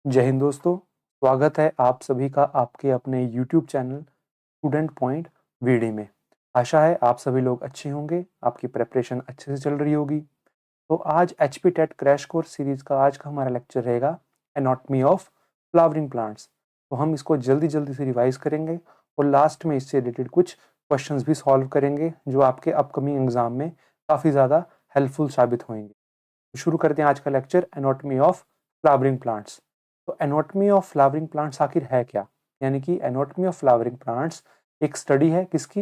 जय हिंद दोस्तों। स्वागत है आप सभी का आपके अपने YouTube चैनल स्टूडेंट पॉइंट वीडी में। आशा है आप सभी लोग अच्छे होंगे, आपकी प्रिपरेशन अच्छे से चल रही होगी। तो आज HP TET crash course series का आज का हमारा लेक्चर रहेगा एनाटॉमी ऑफ फ्लावरिंग प्लांट्स। तो हम इसको जल्दी जल्दी से रिवाइज करेंगे और लास्ट में इससे रिलेटेड कुछ क्वेश्चंस भी सॉल्व करेंगे जो आपके अपकमिंग एग्जाम में काफ़ी ज़्यादा हेल्पफुल साबित होंगे। तो शुरू करते हैं आज का lecture anatomy of flowering plants. तो एनाटॉमी ऑफ फ्लावरिंग प्लांट्स आखिर है क्या? यानी कि एनाटॉमी ऑफ फ्लावरिंग प्लांट्स एक स्टडी है किसकी?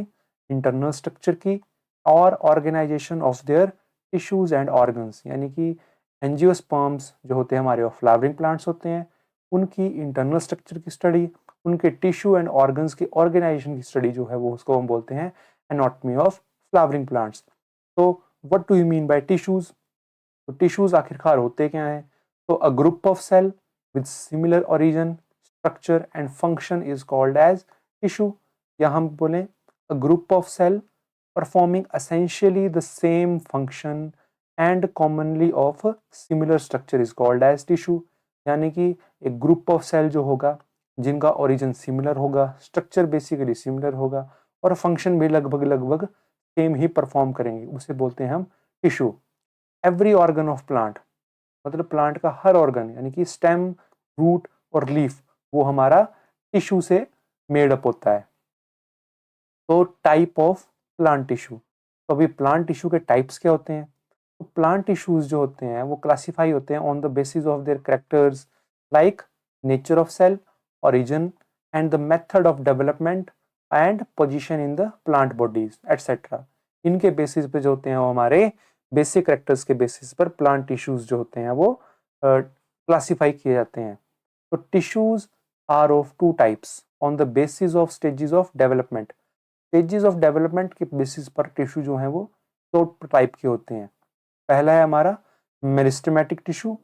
इंटरनल स्ट्रक्चर की और organisation of their tissues and organs. यानी कि एंजियोस्पर्म्स जो होते हैं हमारे फ्लावरिंग प्लांट्स होते हैं, उनकी इंटरनल स्ट्रक्चर की स्टडी, उनके टिश्यू एंड ऑर्गन्स की ऑर्गेनाइजेशन की स्टडी जो है वो उसको हम बोलते हैं एनाटॉमी ऑफ फ्लावरिंग प्लांट्स। तो what do you mean by tissues? तो टिश्यूज आखिरकार होते क्या हैं? तो a group of cell with similar origin, structure and function is called as tissue. या हम बोलें a group of cell performing essentially the same function and commonly of similar structure is called as tissue. यानी कि एक group of cell जो होगा जिनका origin similar होगा, स्ट्रक्चर बेसिकली सिमिलर होगा और फंक्शन भी लगभग लगभग सेम ही परफॉर्म करेंगे, उसे बोलते हैं हम tissue. Every organ of plant मतलब प्लांट का हर ऑर्गन यानी कि स्टेम, रूट और लीफ वो हमारा टिश्यू से मेड अप होता है। तो टाइप ऑफ प्लांट टिश्यू, तो अभी प्लांट टिश्यू के टाइप्स क्या होते हैं? तो प्लांट टिश्यूज जो होते हैं वो क्लासीफाई होते हैं on the basis of their characters like nature of cell, origin and the method of development and position in the plant bodies et cetera. इनके बेसिस पे जो होते हैं वो हमारे बेसिक कैरेक्टर्स के बेसिस पर प्लांट टिश्यूज जो होते हैं वो क्लासीफाई किए जाते हैं। तो tissues are of two types on the basis of stages of development. Stages of development के बेसिस पर टिश्यू जो है वो दो टाइप के होते हैं। पहला है हमारा मेरिस्टेमेटिक टिश्यू,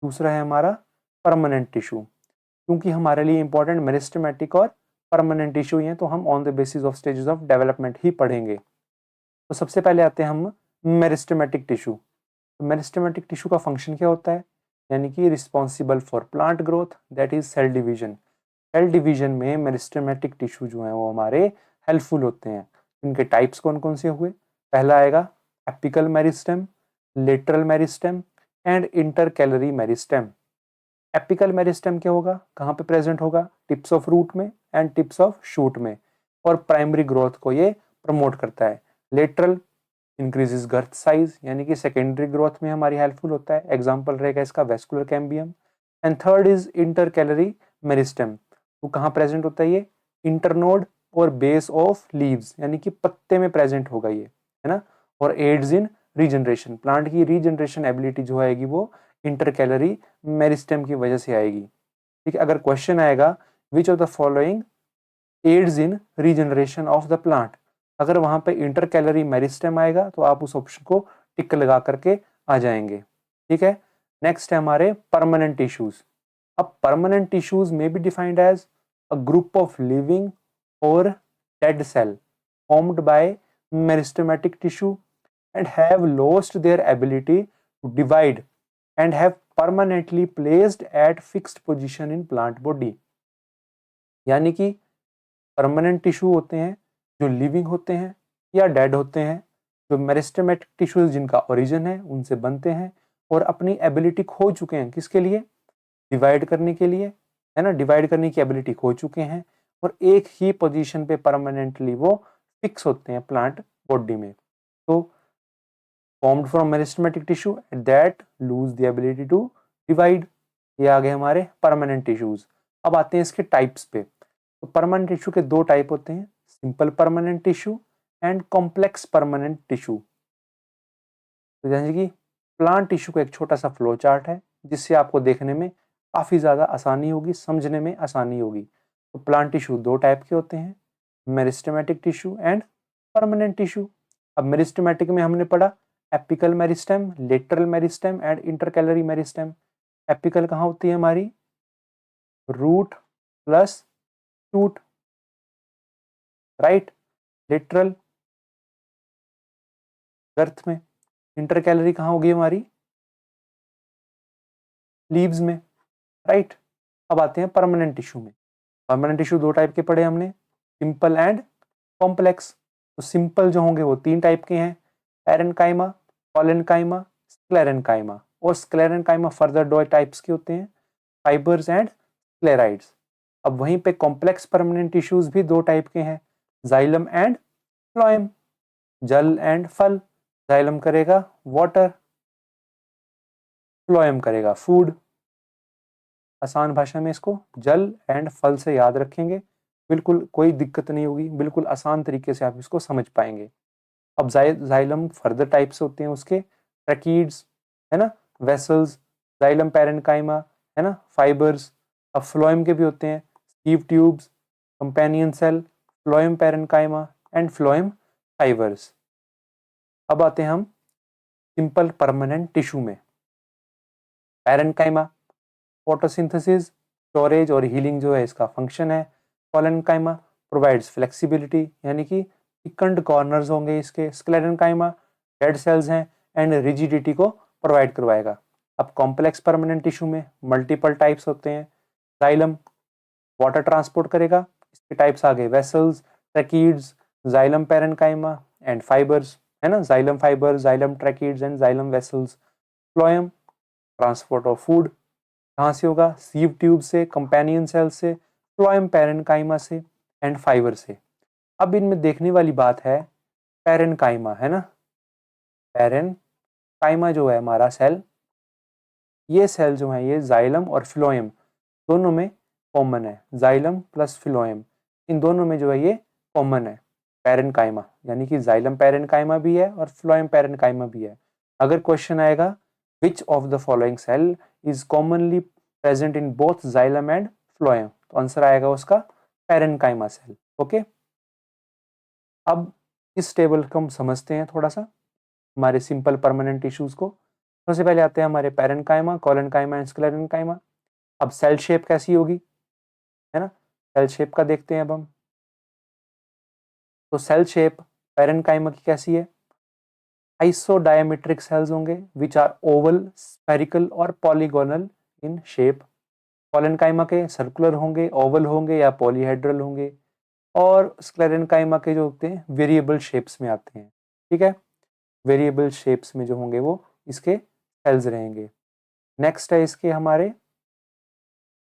दूसरा है हमारा परमानेंट टिश्यू। क्योंकि हमारे लिए इंपॉर्टेंट मेरिस्टेमेटिक और परमानेंट टिश्यू ही है तो हम on the basis of stages of development ही पढ़ेंगे। तो सबसे पहले आते हैं हम मेरिस्टेमेटिक टिश्यू। तो मेरिस्टेमेटिक टिश्यू का फंक्शन क्या होता है? यानी कि responsible for plant growth, that is cell division. Cell division में मेरिस्टेमेटिक टिश्यू जो है वो हमारे हेल्पफुल होते हैं। इनके टाइप्स कौन कौन से हुए? पहला आएगा apical meristem, lateral meristem and intercalary meristem. Apical meristem क्या होगा, कहाँ पे प्रेजेंट होगा? टिप्स ऑफ रूट में एंड टिप्स ऑफ शूट में, और प्राइमरी ग्रोथ को ये प्रमोट करता है। लेटरल इंक्रीजेस गर्थ साइज यानी कि सेकेंडरी ग्रोथ में हमारी हेल्पफुल होता है, एग्जांपल रहेगा इसका vascular cambium. And third is intercalary meristem. तो कहाँ प्रेजेंट होता है ये? इंटरनोड और बेस ऑफ लीव्स यानी कि पत्ते में प्रेजेंट होगा ये, है ना। और एड्स इन रीजनरेशन, प्लांट की रीजनरेशन एबिलिटी जो आएगी वो इंटरकैलरी मेरिस्टेम की वजह से आएगी। ठीक है, अगर क्वेश्चन आएगा which of the following aids in regeneration of the plant, अगर वहां पे इंटरकैलरी मेरिस्टेम आएगा तो आप उस ऑप्शन को टिक लगा करके आ जाएंगे। ठीक है, नेक्स्ट है हमारे परमानेंट टिश्यूज। अब परमानेंट टिश्यूज में be defined as a group of living और dead cell formed by meristematic tissue and have lost their ability to divide and have permanently placed at fixed position in plant body। यानी कि permanent tissue होते हैं जो living होते हैं या dead होते हैं, जो मेरिस्टेमेटिक टिश्यूज जिनका ओरिजिन है उनसे बनते हैं और अपनी एबिलिटी खो चुके हैं, किसके लिए? डिवाइड करने के लिए, है ना। डिवाइड करने की एबिलिटी खो चुके हैं और एक ही पोजीशन पे परमानेंटली वो फिक्स होते हैं प्लांट बॉडी में। तो formed from meristematic tissue that lose the ability to divide, ये आ गए हमारे परमानेंट टिश्यूज। अब आते हैं इसके टाइप्स पे। तो परमानेंट टिश्यू के दो टाइप होते हैं, simple permanent tissue and complex permanent tissue. तो जैसे कि प्लांट टिश्यू का एक छोटा सा फ्लो चार्ट है जिससे आपको देखने में काफ़ी ज़्यादा आसानी होगी, समझने में आसानी होगी। तो प्लांट टिश्यू दो टाइप के होते हैं, meristematic tissue and permanent tissue. अब मेरिस्टेमेटिक में हमने पढ़ा apical meristem, lateral meristem and intercalary meristem. Apical कहाँ होती है हमारी? Root plus shoot, right. Lateral girth में। इंटरकैलरी कहाँ होगी हमारी? लीव्स में, राइट। अब आते हैं परमानेंट टिश्यू में। परमानेंट टिश्यू दो टाइप के पढ़े हमने, सिंपल एंड कॉम्प्लेक्स। तो सिंपल जो होंगे वो तीन टाइप के हैं, पैरेन्काइमा, कोलेन्काइमा, स्क्लेरेन्काइमा। और स्क्लेरेन्काइमा फर्दर दो टाइप्स के होते हैं, फाइबर्स एंड स्क्लेराइड्स। अब वहीं पे कॉम्प्लेक्स परमानेंट टिश्यूज भी दो टाइप के हैं, जाइलम एंड फ्लोएम। जल एंड फल, जाइलम करेगा वाटर, फ्लोएम करेगा फूड। आसान भाषा में इसको जल एंड फल से याद रखेंगे, बिल्कुल कोई दिक्कत नहीं होगी, बिल्कुल आसान तरीके से आप इसको समझ पाएंगे। अब जाइलम फर्दर टाइप्स होते हैं उसके, ट्रैकीड्स है ना, वेसल्स, जाइलम पैरेन्काइमा है ना, फाइबर्स। अब फ्लोएम के भी होते हैं, sieve tubes, companion cell, phloem parenchyma and phloem fibres. अब आते हैं हम सिंपल परमानेंट टिश्यू में। पैरेन्काइमा फोटोसिंथेसिस, स्टोरेज और हीलिंग जो है इसका फंक्शन है। कोलेन्काइमा प्रोवाइड्स फ्लेक्सिबिलिटी, यानी कि थिकन्ड कॉर्नर्स होंगे इसके। स्क्लेरेन्काइमा डेड सेल्स हैं एंड रिजिडिटी को प्रोवाइड करवाएगा। अब कॉम्प्लेक्स परमानेंट टिश्यू में मल्टीपल टाइप्स होते हैं। जाइलम वाटर ट्रांसपोर्ट करेगा, इसके टाइप्स आ गए vessels, tracheids, xylem parenchyma and fibres है ना, xylem fibre, xylem tracheids and xylem vessels. Phloem transport of food कहाँ से होगा, सीव ट्यूब से, कंपेनियन सेल से, फ्लोएम पैरेन्काइमा से एंड फाइबर से। अब इनमें देखने वाली बात है पैरेन्काइमा है ना, पैरेन्काइमा जो है हमारा सेल, ये सेल जो है ये जाइलम और फ्लोएम दोनों में कॉमन है। जाइलम प्लस फ्लोएम इन दोनों में जो है ये कॉमन है पैरेन्काइमा, यानी कि जाइलम पैरेन्काइमा भी है और फ्लोएम पैरेन्काइमा भी है। अगर क्वेश्चन आएगा which of the following cell is commonly present in both xylem and phloem, तो आंसर आएगा उसका पैरेन्काइमा सेल। ओके, अब इस टेबल को हम समझते हैं थोड़ा सा, हमारे सिंपल परमानेंट टिश्यूज को। सबसे पहले आते हैं हमारे पैरेन्काइमा, कोलेन्काइमा एंड स्क्लेरेन्काइमा। अब सेल शेप कैसी होगी है ना, सेल शेप का देखते हैं अब हम। तो सेल शेप पैरेन्काइमा की कैसी है, आइसोडायमेट्रिक सेल्स होंगे विच आर ओवल, स्फेरिकल और पॉलीगोनल इन शेप। कोलेन्काइमा के सर्कुलर होंगे, ओवल होंगे या पॉलीहेड्रल होंगे। और स्क्लेरेन्काइमा के जो होते हैं वेरिएबल शेप्स में आते हैं, ठीक है, वेरिएबल शेप्स में जो होंगे वो इसके सेल्स रहेंगे। नेक्स्ट है इसके हमारे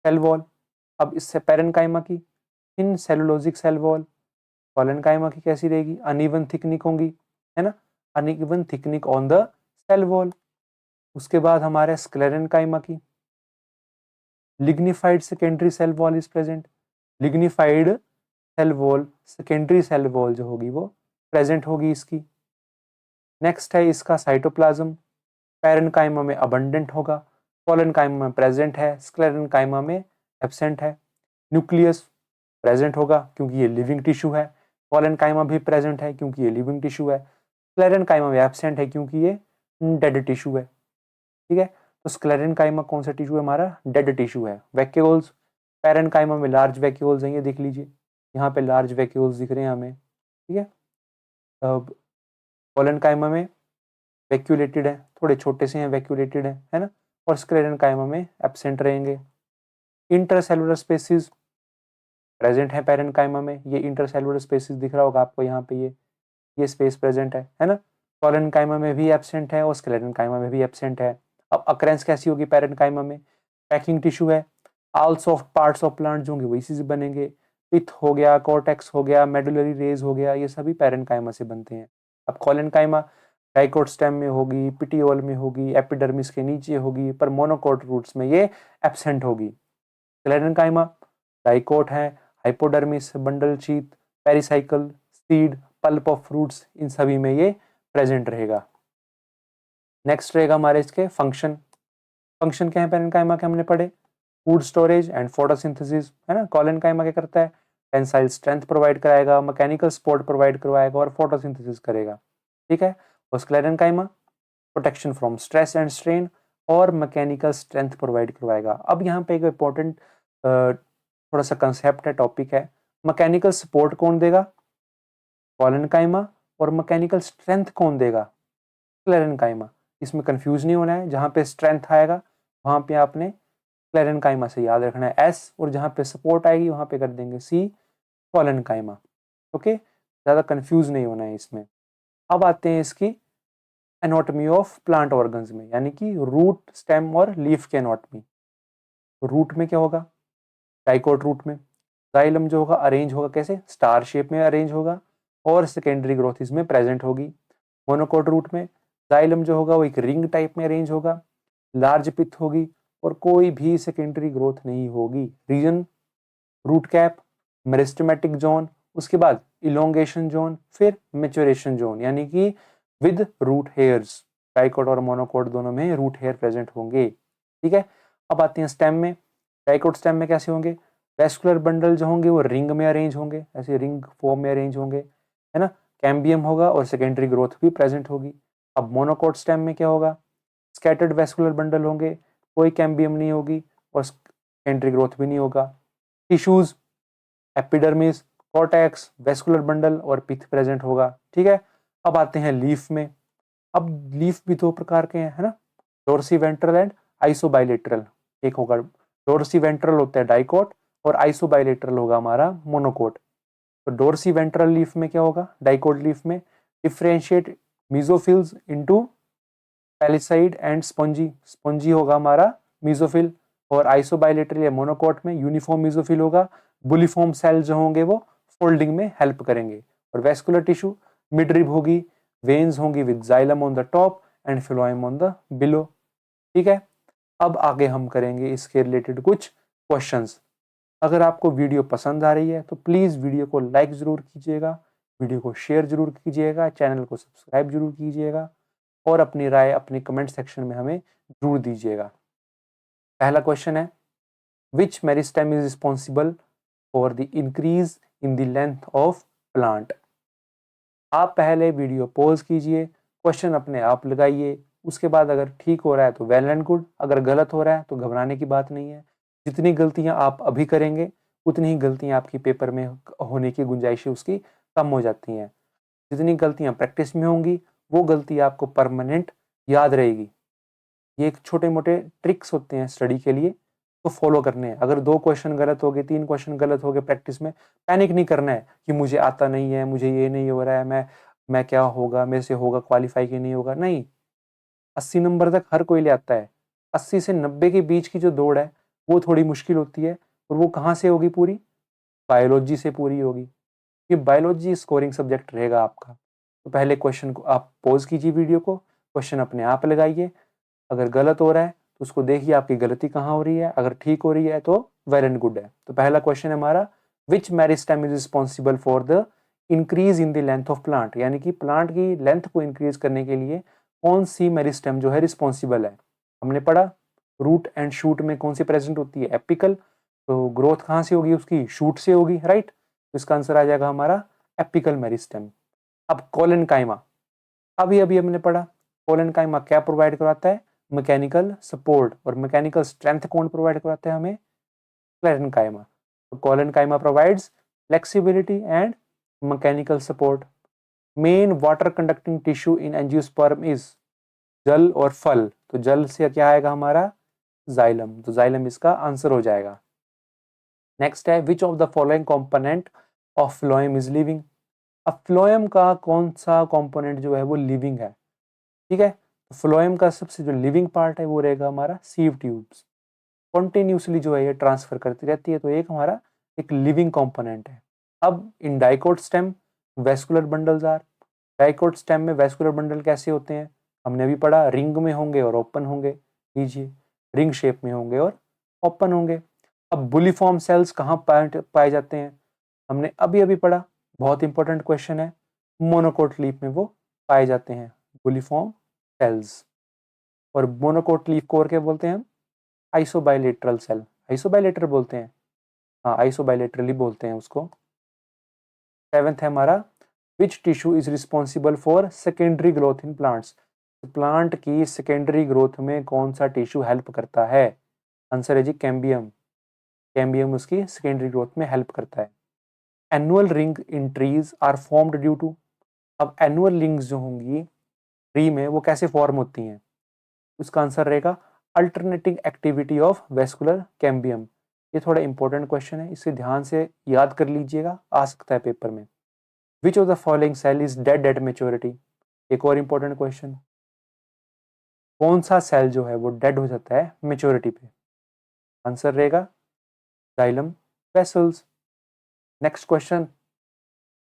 सेल वॉल। अब इससे पैरेन्काइमा की इन सेलुलोजिक सेल वॉल, कोलेन्काइमा की कैसी रहेगी, अनइवन थिकनिक होंगी है ना, uneven thickening on the cell wall. उसके बाद हमारे स्क्लेरेन्काइमा की lignified secondary cell wall is present, lignified cell wall, secondary cell wall जो होगी वो प्रेजेंट होगी इसकी। नेक्स्ट है इसका साइटोप्लाज्म, पैरेन्काइमा में अबंडेंट होगा, कोलेन्काइमा में प्रेजेंट है, स्क्लेरेन्काइमा में एब्सेंट है। न्यूक्लियस प्रेजेंट होगा क्योंकि ये लिविंग टिश्यू है, कोलेन्काइमा भी प्रेजेंट है क्योंकि ये लिविंग टिश्यू है, स्क्लेरेन्काइमा में एब्सेंट है क्योंकि ये डेड टिश्यू है। ठीक है, तो स्क्लेरेन्काइमा कौन सा टिश्यू है हमारा, डेड टिश्यू है। वैक्यूल्स, पैरेन्काइमा में लार्ज वैक्यूल्स हैं, ये देख लीजिए यहाँ पे लार्ज वैक्यूल्स दिख रहे हैं हमें, ठीक है। अब कोलेन्काइमा में वैक्यूलेटेड है, थोड़े छोटे से हैं, वैक्यूलेटेड है ना, और स्क्लेरेन्काइमा में एब्सेंट रहेंगे। इंटरसेलुलर स्पेसिस प्रेजेंट है पैरेन्काइमा में, ये इंटरसेलुलर स्पेसिस दिख रहा होगा आपको यहाँ पे, ये स्पेस प्रेजेंट है ना। कोलेन्काइमा में भी एब्सेंट है और स्क्लेरेन्काइमा में भी एब्सेंट है। अब अक्रेंस कैसी होगी पैरेन्काइमा में, पैकिंग टिश्यू है, all soft parts of plant जो होंगे वो इसी से बनेंगे। पिथ हो गया, कॉर्टेक्स हो गया, मेडुलरी रेज हो गया, ये सभी पैरेन्काइमा से बनते हैं। अब कोलेन्काइमा डाइकोट स्टेम में होगी, पिटियोल में होगी, एपिडर्मिस के नीचे होगी, पर मोनोकोट रूट्स में ये एब्सेंट होगी। स्क्लेरेन्काइमा डाइकोट है, hypodermis, bundle sheath, pericycle, seed, pulp of fruits, इन सभी में ये प्रेजेंट रहेगा। नेक्स्ट रहेगा हमारे इसके फंक्शन। फंक्शन क्या है पैरेन्काइमा के हमने पढ़े, फूड स्टोरेज एंड फोटोसिंथेसिस है ना। कोलेन्काइमा क्या करता है, टेंसाइल स्ट्रेंथ प्रोवाइड कराएगा, मैकेनिकल सपोर्ट प्रोवाइड करवाएगा और फोटोसिंथेसिस करेगा, ठीक है। और sclerenchyma protection from stress and strain और मैकेनिकल स्ट्रेंथ प्रोवाइड करवाएगा। अब यहाँ पे एक इंपॉर्टेंट थोड़ा सा कंसेप्ट है, टॉपिक है, मैकेनिकल सपोर्ट कौन देगा, कोलेन्काइमा, और मैकेनिकल स्ट्रेंथ कौन देगा, स्क्लेरेन्काइमा। इसमें कंफ्यूज नहीं होना है, जहाँ पे स्ट्रेंथ आएगा वहाँ पे आपने क्लेरेन्काइमा से याद रखना है एस, और जहाँ पे सपोर्ट आएगी वहाँ पे कर देंगे सी, कोलेनकाइमा। ओके, ज़्यादा कंफ्यूज नहीं होना है इसमें। अब आते हैं इसकी एनाटॉमी ऑफ प्लांट ऑर्गन्स में, यानी कि रूट, स्टेम और लीफ के एनाटॉमी। रूट में क्या होगा, डाइकोट रूट में जाइलम जो होगा अरेंज होगा कैसे, स्टार शेप में अरेंज होगा, और सेकेंडरी ग्रोथ इसमें प्रेजेंट होगी। मोनोकोट रूट में जाइलम जो होगा वो एक रिंग टाइप में अरेंज होगा, लार्ज पिथ होगी, और कोई भी सेकेंडरी ग्रोथ नहीं होगी। Region root cap, meristematic zone, उसके बाद इलोंगेशन जोन, फिर मेचुरेशन जोन, यानी कि विद रूट हेयर्स। डाइकोट और मोनोकोट दोनों में रूट हेयर प्रेजेंट होंगे। ठीक है, अब आते हैं स्टेम में। डाइकोट स्टेम में कैसे होंगे, वेस्कुलर बंडल जो होंगे वो रिंग में अरेंज होंगे, ऐसे रिंग फॉर्म में अरेंज होंगे, है ना। कैम्बियम होगा और सेकेंडरी ग्रोथ भी प्रेजेंट होगी। अब मोनोकोट स्टेम में क्या होगा, स्कैटर्ड वेस्कुलर बंडल होंगे, कोई कैम्बियम नहीं होगी और सेकेंडरी ग्रोथ भी नहीं होगा। Tissues, epidermis, cortex, vascular bundle और पिथ प्रेजेंट होगा। ठीक है, अब आते हैं लीफ में। अब लीफ भी दो प्रकार के हैं, है ना, डोर्सी वेंट्रल एंड आइसोबाइलेटरल। एक होगा डोर्सी वेंट्रल होता है डाइकोट, और आइसोबाइलेटरल होगा हमारा मोनोकोट। तो डोर्सी वेंट्रल लीफ में क्या होगा, डाइकोट लीफ में differentiate mesophylls into palisade and spongy. Spongy होगा हमारा मीजोफिल, और आइसोबाइलेटरल या मोनोकोट में यूनिफॉर्म मीजोफिल होगा। बुलिफॉर्म सेल जो होंगे वो फोल्डिंग में हेल्प करेंगे। और वेस्कुलर टिश्यू मिडरिब होगी, वेन्स होंगी with xylem on the top and phloem on the below. ठीक है, अब आगे हम करेंगे इसके रिलेटेड कुछ क्वेश्चंस। अगर आपको वीडियो पसंद आ रही है तो प्लीज़ वीडियो को लाइक ज़रूर कीजिएगा, वीडियो को शेयर ज़रूर कीजिएगा, चैनल को सब्सक्राइब जरूर कीजिएगा, और अपनी राय अपनी कमेंट सेक्शन में हमें जरूर दीजिएगा। पहला क्वेश्चन है, which meristem is responsible for the increase in the length of plant. आप पहले वीडियो पॉज कीजिए, क्वेश्चन अपने आप लगाइए, उसके बाद अगर ठीक हो रहा है तो वेल एंड गुड, अगर गलत हो रहा है तो घबराने की बात नहीं है। जितनी गलतियां आप अभी करेंगे उतनी ही गलतियां आपकी पेपर में होने की गुंजाइश उसकी कम हो जाती हैं। जितनी गलतियां प्रैक्टिस में होंगी वो गलती आपको परमानेंट याद रहेगी। ये एक छोटे मोटे ट्रिक्स होते हैं स्टडी के लिए, तो फॉलो करने हैं। अगर 2 क्वेश्चन गलत हो गए, 3 क्वेश्चन गलत हो गए प्रैक्टिस में, पैनिक नहीं करना है कि मुझे आता नहीं है, मुझे ये नहीं हो रहा है, मैं क्या होगा, मेरे से होगा क्वालिफाई कि नहीं होगा। नहीं, 80 नंबर तक हर कोई ले आता है। 80 से 90 के बीच की जो दौड़ है वो थोड़ी मुश्किल होती है, और वो कहाँ से होगी पूरी, बायोलॉजी से पूरी होगी। ये बायोलॉजी स्कोरिंग सब्जेक्ट रहेगा आपका। तो पहले क्वेश्चन को आप पॉज कीजिए वीडियो को, क्वेश्चन अपने आप लगाइए। अगर गलत हो रहा है तो उसको देखिए आपकी गलती कहाँ हो रही है, अगर ठीक हो रही है तो वेल एंड गुड है। तो पहला क्वेश्चन है हमारा, which meristem is responsible for the increase in the length of plant, यानी कि प्लांट की लेंथ को इंक्रीज करने के लिए कौन सी मेरिस्टेम जो है रिस्पॉन्सिबल है। हमने पढ़ा रूट एंड शूट में कौन सी प्रेजेंट होती है, एपिकल। तो ग्रोथ कहाँ से होगी उसकी, शूट से होगी, राइट। तो इसका आंसर आ जाएगा हमारा एपिकल मेरिस्टेम। अब कोलेनकाइमा, अभी अभी हमने पढ़ा कोलेनकाइमा क्या प्रोवाइड कराता है, मैकेनिकल सपोर्ट, और मैकेनिकल स्ट्रेंथ कौन प्रोवाइड कराता है हमें, क्लेरेन्काइमा। तो collenchyma provides flexibility and mechanical support. Main water conducting tissue in angiosperm is जल और फल। तो जल से क्या आएगा हमारा, जाइलम। तो जाइलम इसका आंसर हो जाएगा। नेक्स्ट है, विच of the following component of phloem is living. अब फ्लोएम का कौन सा कंपोनेंट जो है वो लिविंग है। ठीक है, तो फ्लोएम का सबसे जो लिविंग पार्ट है वो रहेगा हमारा सीव ट्यूब्स। कॉन्टिन्यूसली जो है ये ट्रांसफर करती रहती है, तो एक हमारा एक लिविंग कंपोनेंट है। अब in dicot stem vascular bundles are, dicot stem में वेस्कुलर बंडल कैसे होते हैं, हमने अभी पढ़ा रिंग में होंगे और ओपन होंगे। लीजिए, रिंग शेप में होंगे और ओपन होंगे। अब बुलिफॉर्म सेल्स कहाँ पाए जाते हैं, हमने अभी अभी पढ़ा, बहुत इंपॉर्टेंट क्वेश्चन है, मोनोकोट लीफ में वो पाए जाते हैं बुलिफॉर्म सेल्स। और मोनोकोट लीफ को और क्या बोलते हैं हम, आइसोबाइलेटरल सेल, आइसोबाइलेटर बोलते हैं, हाँ आइसोबाइलेटरली बोलते हैं उसको। 7th है हमारा, which tissue is responsible for secondary growth in plants. Plant की सेकेंडरी ग्रोथ में कौन सा टिश्यू हेल्प करता है, आंसर है जी कैम्बियम। कैम्बियम उसकी सेकेंडरी ग्रोथ में हेल्प करता है। Annual ring in trees are formed due to, अब एनुअल रिंग्स जो होंगी ट्री में वो कैसे फॉर्म होती हैं, उसका आंसर रहेगा alternating activity of vascular cambium. ये थोड़ा इंपॉर्टेंट क्वेश्चन है, इसे ध्यान से याद कर लीजिएगा, आ सकता है पेपर में। Which of the following cell is dead at maturity. एक और इंपॉर्टेंट क्वेश्चन, कौन सा सेल जो है वो डेड हो जाता है मेच्योरिटी पे। आंसर रहेगा xylem vessels. Next question,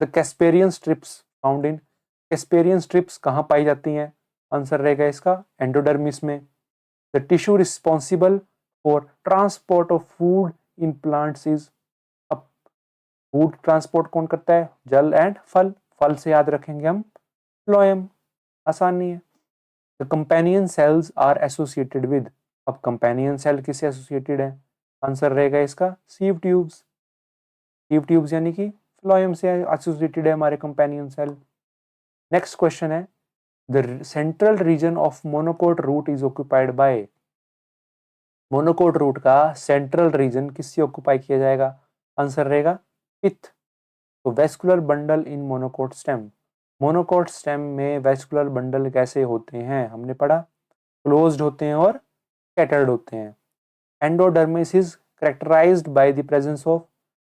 the Casparian strips found in. Casparian strips कहाँ पाई जाती हैं। आंसर रहेगा इसका एंडोडर्मिस में। The tissue responsible for transport of food in plants is. अब फूड ट्रांसपोर्ट कौन करता है, जल एंड फल। फल से याद रखेंगे हम फ्लोएम, आसान नहीं है। The companion cells are associated with. अब कंपेनियन सेल किससे एसोसिएटेड है। आंसर रहेगा इसका सीव ट्यूब्स। सीव ट्यूब्स यानी कि फ्लोएम से एसोसिएटेड है हमारे कंपेनियन सेल। नेक्स्ट क्वेश्चन है, the central region of monocot root is occupied by. Monocot root का सेंट्रल रीजन किससे ऑक्यूपाई किया जाएगा। आंसर रहेगा पिथ। तो vascular bundle in monocot stem. Monocot stem में वेस्कुलर बंडल कैसे होते हैं, हमने पढ़ा क्लोज्ड होते हैं और स्कैटर्ड होते हैं। Endodermis is characterized by the presence of.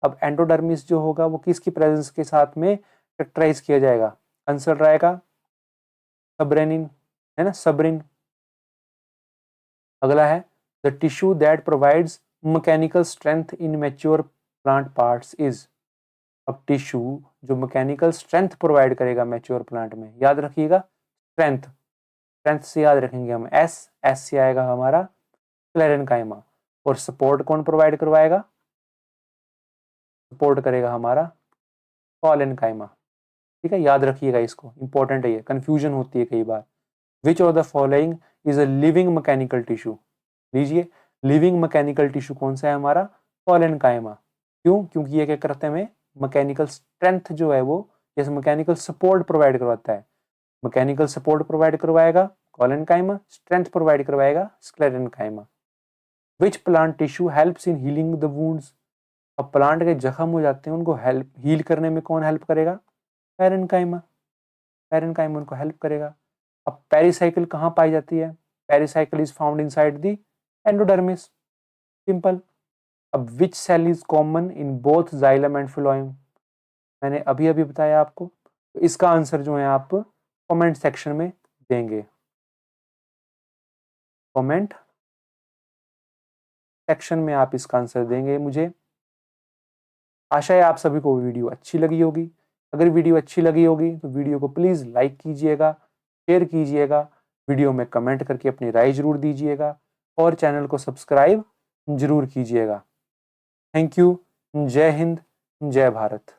अब एंडोडर्मिस जो होगा वो किसकी प्रेजेंस के साथ में कैरेक्टराइज किया जाएगा। आंसर रहेगा सबरेनिन, है ना, सबरिन। अगला है, the tissue that provides mechanical strength in mature plant parts is. अब टिश्यू जो मैकेनिकल स्ट्रेंथ प्रोवाइड करेगा मैच्योर प्लांट में, याद रखिएगा स्ट्रेंथ। स्ट्रेंथ से याद रखेंगे हम एस से आएगा हमारा स्क्लेरेनकाइमा। और सपोर्ट कौन प्रोवाइड करवाएगा, सपोर्ट करेगा हमारा कॉलेनकाइमा। ठीक है, याद रखिएगा इसको, इंपॉर्टेंट है ये, कंफ्यूजन होती है कई बार। Which of the following is a living mechanical tissue. लीजिए, लिविंग मैकेनिकल टिश्यू कौन सा है हमारा, कॉलेनकाइमा। क्यों, क्योंकि ये क्या करते हैं, हमें मैकेनिकल स्ट्रेंथ जो है वो, जैसे मैकेनिकल सपोर्ट प्रोवाइड करवाता है। मैकेनिकल सपोर्ट प्रोवाइड करवाएगा कॉलेनकाइमा, स्ट्रेंथ प्रोवाइड करवाएगा sclerenchyma. Which plant tissue helps in healing the wounds. अब प्लांट के जख्म हो जाते हैं, उनको हेल्प हील करने में कौन हेल्प करेगा, पैरेनकाइमा। पैरेनकाइमा उनको हेल्प करेगा। अब पेरिसाइकिल कहाँ पाई जाती है, pericycle is found inside the endodermis, simple. अब which cell is common in both xylem and phloem. मैंने अभी अभी बताया आपको, तो इसका आंसर जो है आप कमेंट सेक्शन में देंगे, कमेंट सेक्शन में आप इसका आंसर देंगे मुझे। आशा है आप सभी को वीडियो अच्छी लगी होगी। अगर वीडियो अच्छी लगी होगी तो वीडियो को प्लीज़ लाइक कीजिएगा, शेयर कीजिएगा, वीडियो में कमेंट करके अपनी राय जरूर दीजिएगा और चैनल को सब्सक्राइब जरूर कीजिएगा। Thank you. जय हिंद, जय भारत।